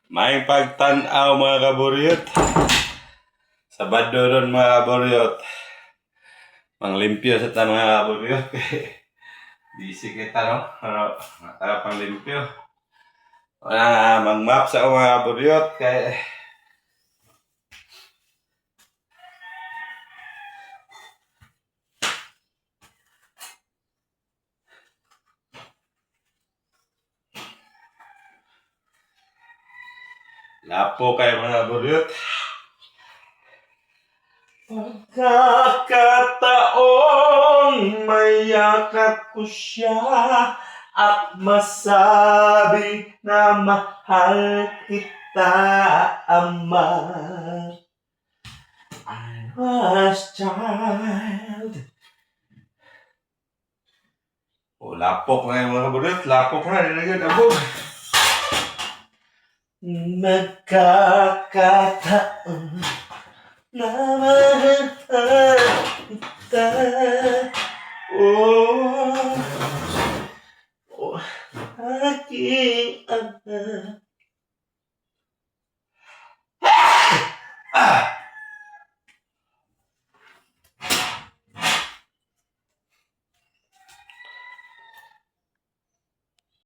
May pagtanaw mga kaburyot. Sabado ron mga kaburyot. Manglimpyo sa ta mga kaburyot. Busy kita no? Ano, matara pang limpyo. Wala mang-map sa mga kaburyot. Kaya lapo kayo mga kaburyot. Pagkakataong mayakap ko siya at masabi na mahal kita, Ama. I was child. Oh, lapok na yung mga kaburyot. Lapok na. Nilagyan abog. Nagkakataon na mahal kita. Oh, aking